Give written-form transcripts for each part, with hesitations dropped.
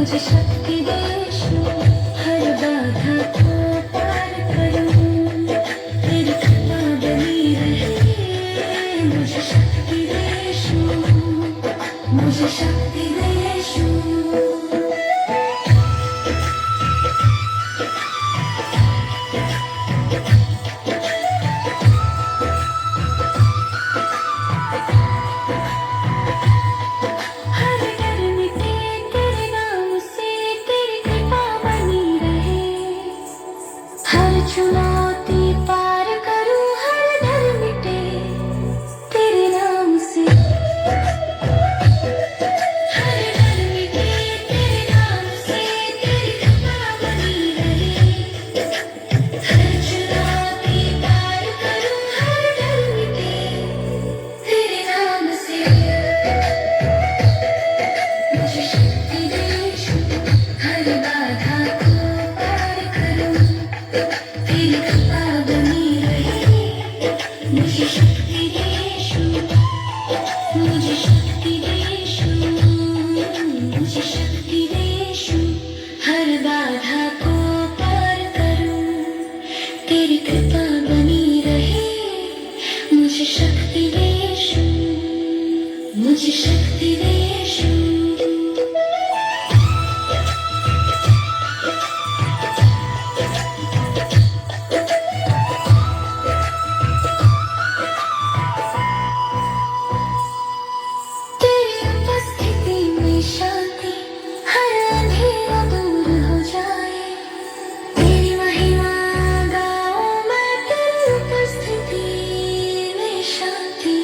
मुझे शक्ति दे यीशु, हर बाधा को पार करूं, तेरी कृपा बनी रहे। मुझे शक्ति दे यीशु, मुझे शक्ति दे यीशु। चुनौती पार करूं, हर डर मिटे तेरे नाम से। हर डर मिटे तेरे नाम से, तेरी कृपा बनी रहे। हर चुनौती पार करूं, हर डर मिटे तेरे नाम से। मुझे शक्ति दे यीशु, हर बाधा को पार करूं, तेरी कृपा बनी रहे। मुझे शक्ति दे यीशु, मुझे शक्ति दे यीशु, मुझे शक्ति दे यीशु, हर बाधा को पार करूं, तेरी कृपा बनी रहे। मुझे शक्ति दे यीशु, मुझे शक्ति दे यीशु। शांति, हर अंधेरा दूर हो जाए। तेरी महिमा गाऊं मैं, तेरी उपस्थिति में शांति।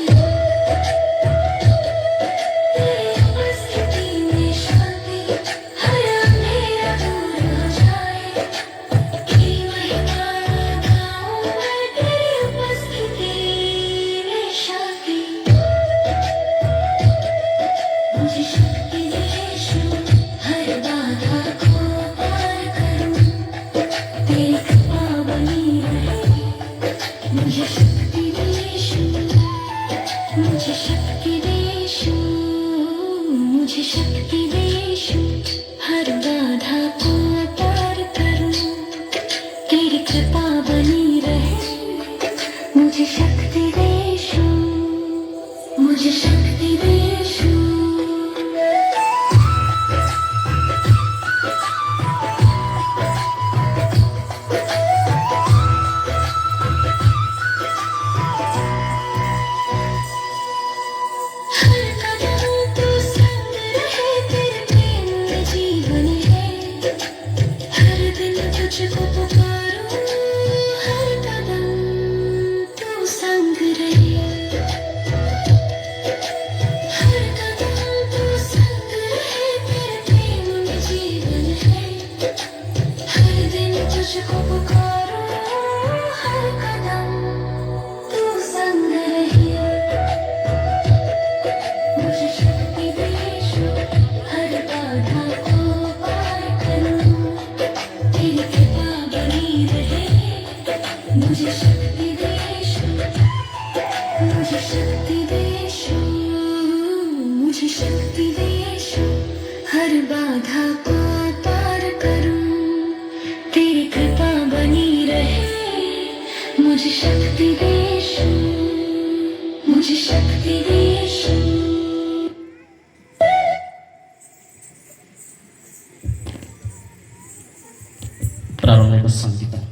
तेरी उपस्थिति में शांति, हर अंधेरा दूर हो जाए। तेरी महिमा गाऊं मैं, तेरी उपस्थिति में शांति। मुझे शक्ति दे यीशु, हर बाधा को पार करूं, तेरी कृपा बनी रहे। मुझे शक्ति दे यीशु, मुझे शक्ति दे यीशु, मुझे शक्ति दे यीशु, हर बाधा को पार करूं, तेरी कृपा बनी रहे। मुझे शक्ति दे यीशु, मुझे शक्ति दे यीशु। तुझको पुकारूं, हर कदम तू संग रहे। हर कदम तू संग रहे, तेरे प्रेम में जीवन है। हर दिन तुझको पुकारूं, हर कदम तू संग रहे। मुझे शक्ति दे यीशु, हर बाधा को पार करूं, तेरी कृपा बनी रहे। मुझे शक्ति दे यीशु, मुझे शक्ति दे यीशु, मुझे शक्ति दे यीशु, हर बाधा को पार करूं, तेरी कृपा बनी रहे। मुझे शक्ति दे यीशु, मुझे शक्ति दे यीशु। ప్రారంభ సంగీతం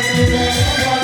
Prabhu